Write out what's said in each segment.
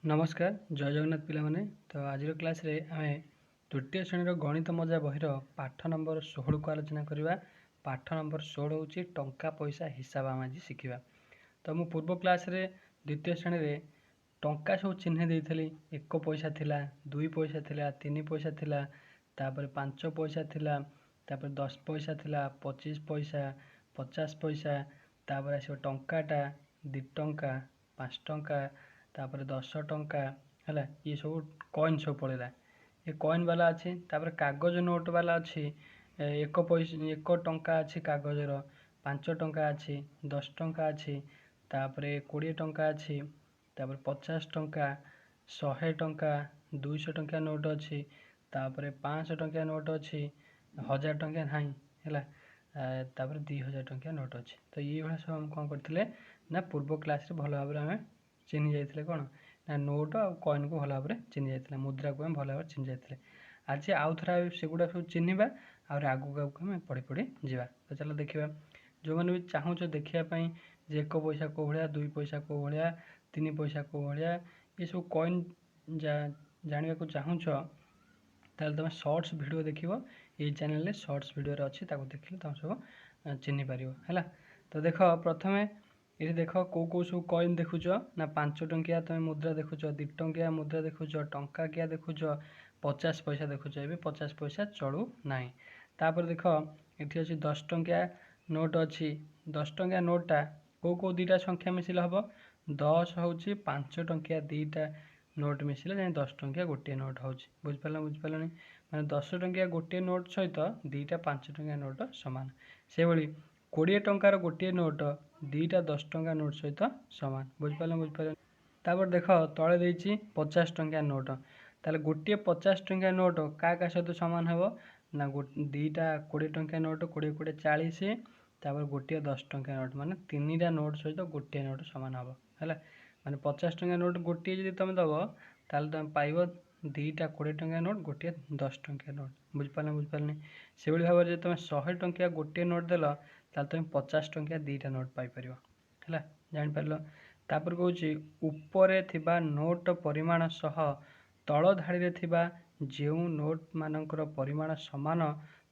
नमस्कार जय जगन्नाथ पिला माने तो आज क्लास रे आमे तृतीय श्रेणी गणित मजा बहिर पाठ नंबर 16 को आलोचना करवा। पाठ नंबर 16 हूँ टंका पैसा हिसाब आम आज शिखा। तो मु पूर्व क्लास रे द्वितीय श्रेणी रे टंका सब चिन्ह देइथली। 1 पैसा थिला, 2 पैसा थिला, 3 पैसा थिला, तापर 5 पैसा थिला, तापर 10 पैसा थिला, 25 पैसा, 50 पैसा, तापर आसो टंकाटा 2 टंका, 5 टंका, तापर 10 टंका है। ये सब कॉइन सब पड़ेगा। ये कॉइन वाला अच्छी। तापर कागज नोट वाला अच्छी। 1 पैसा 1 टंका अच्छी कागजर, 5 टंका अच्छी, 10 टंका अच्छी, तापर 20 टंका अच्छी, तापर 50 टंका, 100 टंका, 200 टंका नोट अच्छी, तापर 500 टंका नोट अच्छी, 1000 टंका नहीं है, तापर 2000 टंका नोट अच्छी। तो ये भाया सब हम कौन करते ना पूर्व क्लास भल भाव में चिन्ह जाइए कौन ना नोट आ कॉइन को भल भाव में चिन्ह जाइए, मुद्रा को भल भाव चिन्ह जाइए। आज आउ थे सेगुड़ा सब चिन्हवा और आगू आगू आम पढ़ी पढ़ी जा। तो चलो देखा जो मैंने भी चाहूच देखापी जे 1 पैसा को भाया, 2 पैसा को भाया, 3 पैसा को भाया, ये सब कॉइन जानवा को चाहूच ताल तुम शॉर्ट्स वीडियो देख ये चैनल में शॉर्ट्स वीडियो अच्छी देखिए तुम सब चिन्ह पार है। तो देख प्रथम ये देख कौ सब कॉइन देखुच ना 5 टंकिया तुम मुद्रा देखुच, 2 टंकिया मुद्रा देखुच, टंका किया देखुच, 50 पैसा देखुच। ये 50 पैसा चलू ना। तापर देख ये अच्छी 10 टंकिया नोट अच्छी। 10 टंकिया नोटा कौ दुटा संख्या मिसिले हम 10 हूँ 5 टंकिया 2टा नोट मिसिले जाए 10 टंकिया गोटे नोट हो। बुझिपार बुझिपारे मैंने 10 टंकिया गोटे नोट सहित 2टा 5 टंकिया नोट सामान। से भाई 20 टंकार गोटे नोट 2टा 10 टंका नोट सहित सामान। बुझिपारे बुझिपारे तापर देख तले देती 50 टंकिया नोट। ताले गोटे 50 टंकिया नोट क्या सहित सामान हे ना 2टा 20 टंकिया नोट 20 20 40, तापर गोटे 10 टंकिया नोट माने 3टा नोट सहित गोटे नोट सामान हम है। माने 50 टंकिया नोट गोटे जब तुम दब ताल तुम पाइब 2टा 20 टंकिया नोट गोटे 10 टंकिया नोट। बुझिपारे बुझिपारे से भाव में तुम 100 टंकिया गोटे नोट देल ताल तुम 50 टंकिया 2टा नोट पाइपर है। जापर तापर कौच उपरे थिबा नोट परिमाण सह तल धाड़ी थिबा जो नोट मानकर परिमाण सामान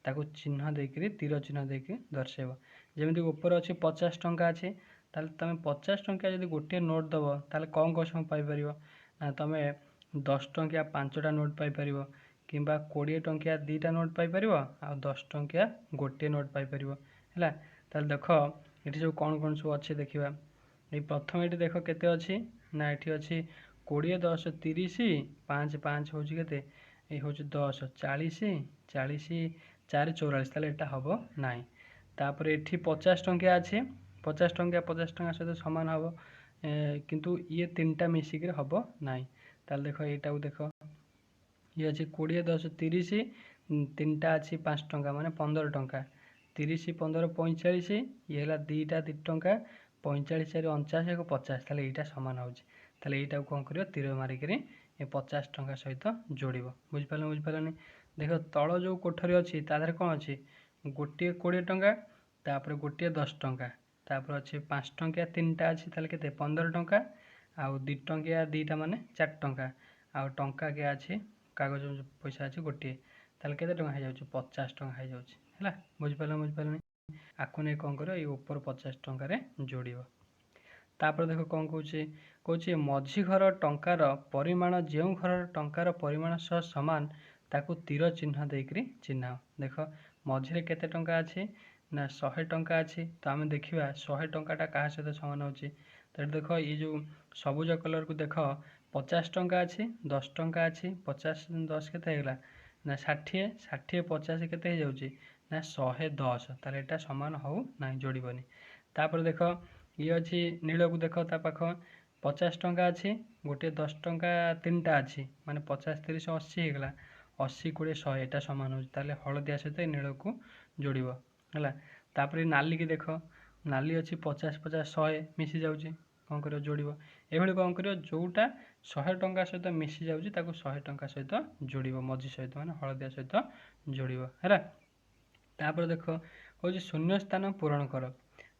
ताको चिन्ह देकर तीर चिन्ह देकर दर्शेब। जमी ऊपर अच्छे 50 टंका अच्छे ताल तुम 50 टंका जब गोटे नोट दब ताल कौन कौन सब पाइपर ना तुम 10 टंकिया 5टा नोट पाइपर कि 20 टंकिया 2टा नोट पाइपर आ 10 टंकिया गोटे नोट पाइपर है। ताल देख ये सब कौन कौन सब अच्छे देखा। ये प्रथम ये देख केते अच्छी ना ये अच्छी 20 10 30, 5 5 हूँ के ये हूँ 10 40 40 4 44 ताले एटा हम ना। तापर ये 50 टंकिया अच्छे 50 टंकिया 50 टंका सहित सामान हम किंतु ये 3टा मिसिक हम ना। ताल देख यहाँ देख ये अच्छी 20 10 30, 3टा अच्छी 5 टंका माने 15 टंका, 30 15 45, ये है 2टा 2 टंका 45 4 49 50 ताले यहाँ सामान हो। यहाँ कौन कर तीर मारिक ये 50 टंका सहित जोड़। बुझिपार बुझिपारे देख तल जो कोठरी अच्छी तादेह कौन अच्छी गोटे 20 टंका तापर गोटे 10 टंका तापर अच्छे 5 टंकिया 3टा अच्छी ताले के 15 टंका आउ 2 टंकिया 2टा माने 4 टंका आउ टंका क्या अच्छी कागज पैसा अच्छे गोटे ताले के 50 टंका हो जाए। बुझिपार बुझिपारे आपको नहीं कौन कर ऊपर 50 टंकार जोड़। तापर देख कौन कौच मझी घर टंकार परिमाण जो घर टंकार परिमाण सह सामान ताकू तीर चिन्ह देकर चिन्ह। देख मझे केते टंका अच्छी ना 100 टंका अच्छी। तो आम देखा 100 टंकाटा क्या सहित सामान हो। तो देख ये जो सबुज कलर को देख 50 टंका अच्छी 10 टंका अच्छी 50 10 के ना 60 60 50 के ना 110 ताले एटा सामान हो ना जोड़बनी। तापर देख ये अच्छी नील को देख पाख 50 टंका अच्छी गोटे 10 टंका 3टा अच्छी माने 50 30 80 होगा 80 20 100 यहाँ सामान हो। हलदिया सहित नील को जोड़ है। तापर नाली की देख नाली अच्छी 50 50 100 मिसी जाऊँगी कौन कर जोड़। ये कौन कर जोटा 100 टंका सहित मिसी जाऊँगी 100 टंका सहित जोड़ मझी सहित माने हलदिया सहित जोड़ है। तापर देख हूँ शून्य स्थान पूरण कर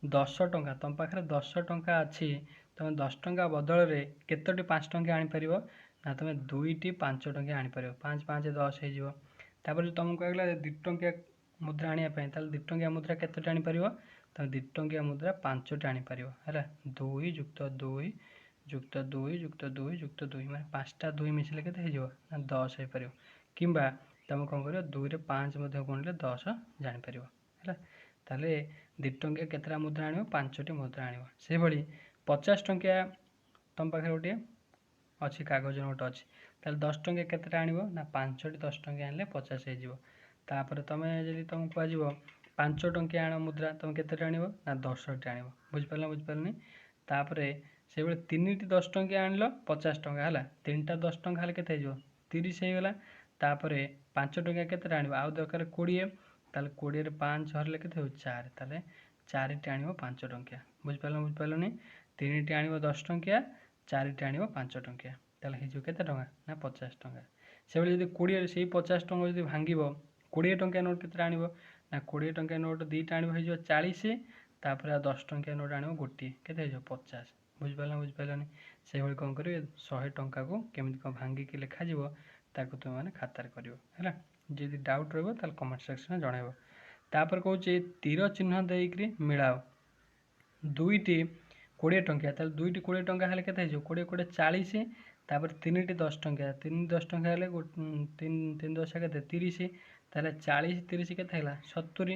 10 टंका तुम पाखे 10 टंका अच्छी तुम 10 टंका बदल में केतोटी 5 टंका आनीपर ना तुम 2टी 5 टंका आनीपर 5 5 10 होपर तुमको कहला 2 टंकिया मुद्रा आने 2 टंकिया मुद्रा केतोटी आनीपर तुम 2 टंकिया मुद्रा 5टी आनीपर है 2 युक्त 2 युक्त 2 युक्त 2 युक्त 2 मैं 5टा 2 मिसले के ना 10 हो पार कि तुम कौन कर 2 रे 5 गुणिले 10 जापर है ताले 2 टंकिया केतटा मुद्रा आण 5टी मुद्रा आण से भाई 50 टंकिया तुम पाखे गोटे अच्छी कागज नोट अच्छी ताल 10 टंकिया केतटा आण ना 5टी 10 टंकिया आने 50 होपर तुम जब तुमको कह 5 टंकिया आण मुद्रा तुम के आण ना 10टी आण बुझिपार बुझिपारनी तापर से 3टी 10 टंकिया आण 50 टंका है 3टा 10 टंका हेल्ले के 30 होगा तापर 5 टंकिया के आण आउ दरकार 20 ताल 20 रे 5 हरले के 4 ताले 4टी आण 5 टंकिया बुझिपार बुझिपारनी 3टी आण 10 टंकिया 4टी आण 5 टंकिया ताले हो के ना 50 टंका से भाई 20 से 50 टंका जो भांग 20 टंकिया नोट के आण ना 20 टंकिया नोट 2टा आण 40 तापर 10 टंकिया नोट आण गोटे के 50 बुझिपार बुझिपारानी से भाई कौन करेंगे 100 टंका को केमी कौन भांगिकी लिखा ताकू तुम मैंने खातार कर जी डाउट रहा कमेंट सेक्शन जनइब तापर कौन तीर चिन्ह देकर मिलाओ 2टी 20 टंकिया 2टी 20 टंका हेल्ले के 20 20 40 तापर 3टी 10 टंकिया 3 10 टंका हेल्ले 3 10 के 30 ताले 40 30 के 70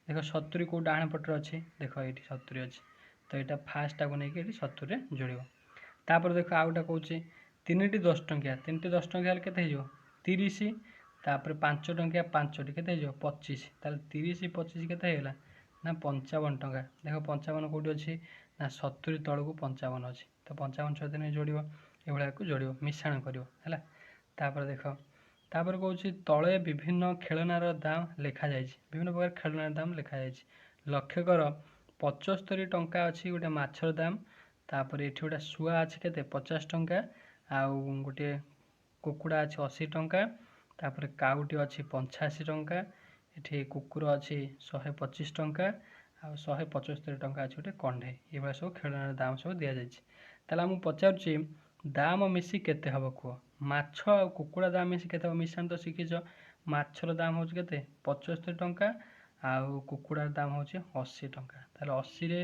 देख 70 को डाण पटर अच्छी देख ये 70 अच्छी तो यहाँ फास्ट को लेकिन 70 जोड़ तापर देख आउटा कौन 3टी 10 टंकिया 3टी 10 टंका हेल्ले के 30 तापर 5 टंकिया 5टी के 25 ताल 30 25 के ना 55 टंका देख 55 कौटी अच्छी ना 70 तौक 55 अच्छी तो 55 सहित जोड़ ये को जोड़ मिश्रण कर तापर देख तापर कौन तले विभिन्न खेलनार दाम लिखा जाए विभिन्न प्रकार खेलनार दाम लिखा जाए लक्ष्य कर 75 टंका अच्छी गोटे माछर दाम तापर ये गोटे शुआ अच्छी के 50 टंका आउ गोटे कुकुड़ा अच्छी 80 टंका तापर काउटी अच्छी 85 टंका ये कुकुर अच्छी 125 टंका आ 175 टंका अच्छी गोटे कंढे ये सब खेलनार दाम सब दि जाए आमको पचारूँ दाम मिसी केते हम कह माछ आ कुकुड़ा दाम मिसी केते मिशाण तो शिखिच माछर दाम हूँ के 75 टंका आउ कुकुड़ार दाम हूँ 80 टंका ताल 80 रे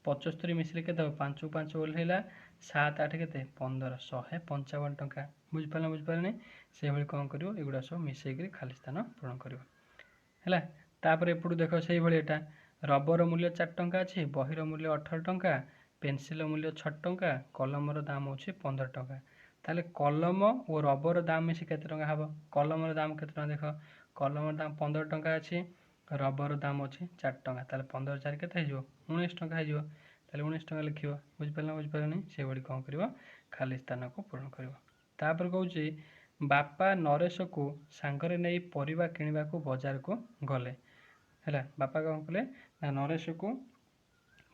75 मिसले के 5 5 ओल्ला 7 8 के 15 155 टंका बुझिपार बुझिपारे से भाई कौन कर एगुड़ा सब मिसेक खाली स्थान पूरण कर तापर एपटू देख से भाई यहाँ रबर मूल्य 4 टंका अच्छी बहीर मूल्य 18 टंका पेनसिल मूल्य 6 टंका कलमर दाम हूँ 15 टंका ताले कलम और रबर दाम मिसी केते टंका हम कलमर दाम केते टंका देख कलमर दाम 15 टंका अच्छी रबर दाम अच्छी 4 टंका ताले 15 4 के 19 टंका हो 19 टंका लिख बुझिपार बुझिपारे से भाई कौन कर खाली स्थान को पूरण कर कौन बापा नरेश को सांगरे नहीं परिबा किणवा को बाजार को गले है बापा कौन कले ना नरेश को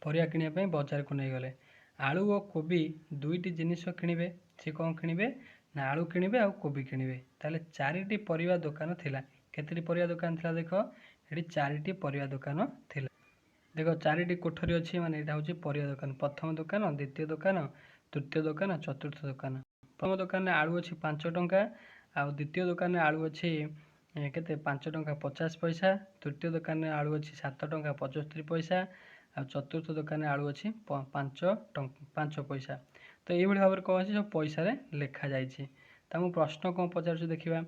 परिया किणवाई बाजार को नहीं गले आलू और कोबी 2टी जिनिस किणवे सी कौन किणवे ना आलू किणवे आ कोबी किणवे ताले 4टी परिया दुकान थिला केतेटी परिया दुकान थिला देख ये 4टी परिया दुकान थिला देख 4टी कोठरी अच्छी माने यहाँ हूँ परिया दुकान प्रथम दुकान द्वितीय दुकान तृतीय दुकान चतुर्थ दुकान प्रथम दुकान में आलू अच्छी 5 टंका आ द्वितीय दुकान में आलू अच्छी के 5 टंका 50 पैसा तृतीय दुकान में आलू अच्छी 7 टंका 75 पैसा आ चतुर्थ दुकान में आलू अच्छी 5 पैसा तो ये भाव में कौन अच्छी सब पैसा लिखा जाए प्रश्न कौन पचार देखा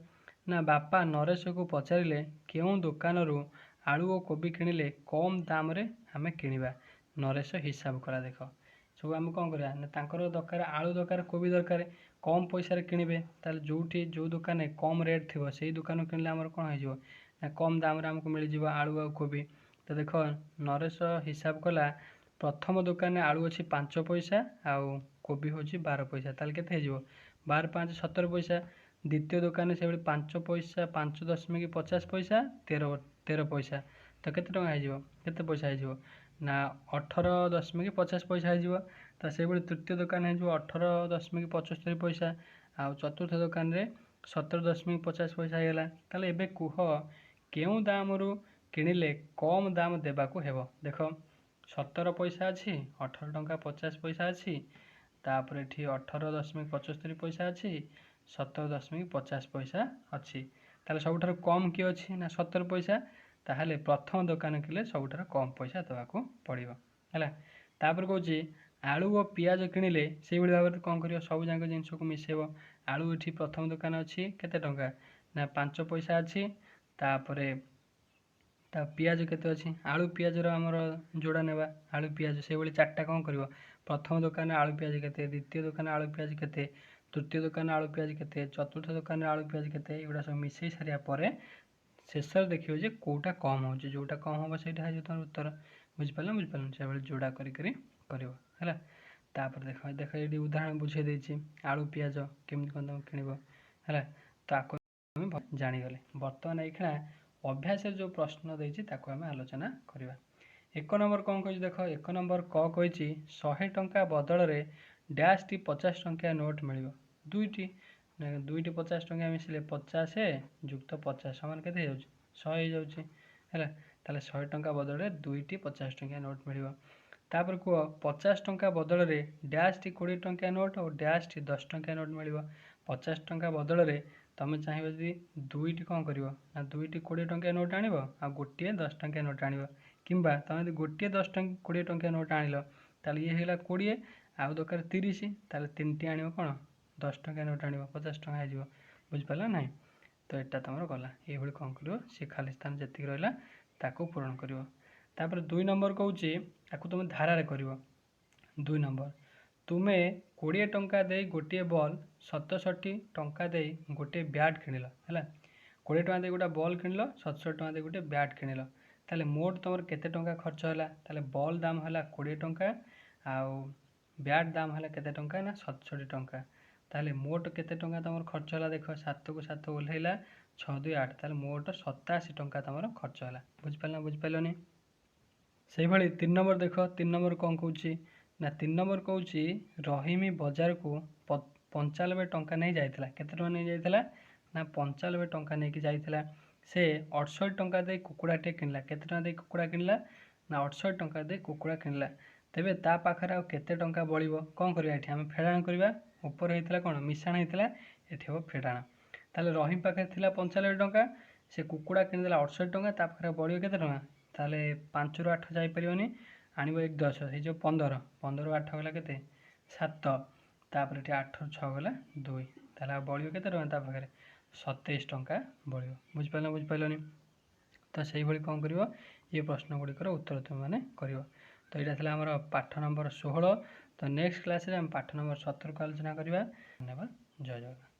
ना बापा नरेश को पचारे क्यों दुकान आलू और कोबी किणिले कम दाम रे आम किणवा नरेश हिसाब करा देख सब आम कौन कर दरकार आलू दरकार कोबी दरकार कम पैसा किणवे ताल जो दुकान कम रेट थी से दुकान किणले आमर कौन हो कम दाम रे आमको मिल आलू आ कोबी तो देख नरेश हिसाब कला प्रथम दुकान आलू अच्छी 5 पैसा आउ कोबी हूँ 12 पैसा ताल के 12 5 17 पैसा द्वितीय दुकान से 5 पैसा 5.50 पैसा 13 पैसा तो केते टंका हो केते पैसा हो ना 18.50 पैसा हो तो से तृतीय दुकान हो 18.75 पैसा आ चतुर्थ दुकान रे 17.50 पैसा होगा ताले एबे कुह केउ दाम रु किणिले कम दाम देबाकू हेबो देख 17 पैसा अच्छी 18 टंका 50 पैसा अच्छी तापर ये 18.75 पैसा अच्छी 17.50 पैसा अच्छी ताले सबुठार कम किए अच्छी ना 17 पैसा ताहले प्रथम दुकान किले सबुठार कम पैसा देवाक पड़ो है तापर कौच आलू और पियाज किणिले से भाव में कौन कर सब जाक जिनस को मिसेब आलू ये प्रथम दुकान अच्छी केते टंका ना 5 पैसा अच्छी तापर पियाज केते अच्छी आलू पियाजर आमर जोड़ा नेबा आलू पियाज से भाई 4टा कौन कर प्रथम दुकान आलू पियाज केते द्वितीय दुकान आलू पियाज केते तृतीय दुकान आलू पियाज केते चतुर्थ दुकान आलू पियाज केते एगुड़ा सब मिसई सारा पर शेष देखिए जे कौटा कम हो जोटा कम हम से तुम उत्तर बुझिपार बुझिपार से भाई जोड़ा कर तापर देख देख ये उदाहरण बुझे देछि आलू पियाज केमती कौन तुम किणव है तो जानीगले बर्तमान ये अभ्यास जो प्रश्न देछि ताको आम आलोचना करवा 1 नंबर कौन कही देख 1 नंबर क कही 100 टंका बदल रे डैश टी 50 टंका नोट मिल दुईटी 50 टंका मिसले 50 युक्त 50 सामान के 100 हो जाए 100 टंका बदल रे दुईटी 50 टंका नोट मिल तापर कह 50 टंका बदल रे डैश टी 20 टंका नोट और डैश टी 10 टंका नोट मिल 50 टंका बदल रे तुम चाहिए जदि दुईटी कौन कर दुईटी 20 टंका नोट आण आ गोटे 10 टंका नोट आण कि तुम गोटे 10 टंका 20 टंका नोट आनिल ताल ये है 20 आउ दरकार 30 ताल 3टी आण कौन 10 टंका नोट आण 50 टंका हो बुझिपार ना तो यहाँ तुम गला ये कौन कर सी खाली स्थान जी रहा ताकू पूरण कर 2 नंबर कहूँ आपको तुम धारा कर 2 नंबर तुम्हें 20 टंका दे गोटे बॉल 67 टंका दे गोटे बैट किणिल है 20 टंका दे गोटे बॉल किणिल 67 टंका दे गोटे बैट किणिल ताले मोट तुम केते टंका खर्च है ताले बॉल दाम है 20 टंका आउ बैट दाम है केते टंका ना 67 टंका ताले मोट केते टंका तुम खर्च है देख 7 को 7 ओह्लैला 6 2 8 ताले मोट 87 टंका तुम खर्च है बुझिपारनी से भाई 3 नंबर देख 3 नंबर कौन कौच ना 3 नंबर कौच रहीमी बजार को 95 टंका नहीं जाइथिला केते टंका नहीं जाइथिला ना 95 टंका नहीं जाइथिला से 68 टंका दे कुकुड़ाटे किणला केते टंका दे कुकुड़ा किणला ना 68 टंका दे कुकुड़ा किणला तेबे ता पाखरे आ केते टंका बळिबो कोन करबा एठी हम फेडाण करबा ऊपर हेतिला कोन मिशाण हेतिला एठी हो फेडाण ताले रहीम पाखरे थिला 95 टंका से कुकुड़ा किणदेला 68 टंका ता पाखरे बळियो केते टंका ताले 5 रु 8 जाई परियोनी आणिबो 1 10 से जो 15 15 रु 8 गला केते 7 तापर एठी 8 रु 6 गला 2 ताले बळियो केते टंका ता पाखरे 27 टंका बळियो बुझिपारलनी तो से भाई कौन कर ये प्रश्न गुड़िकर उत्तर तुम मैंने कर तो यहाँ था आम पाठ नंबर 16 तो नेक्स्ट क्लास रे हम पाठ नंबर 17 को आलोचना करवा धन्यवाद जय जगन्नाथ।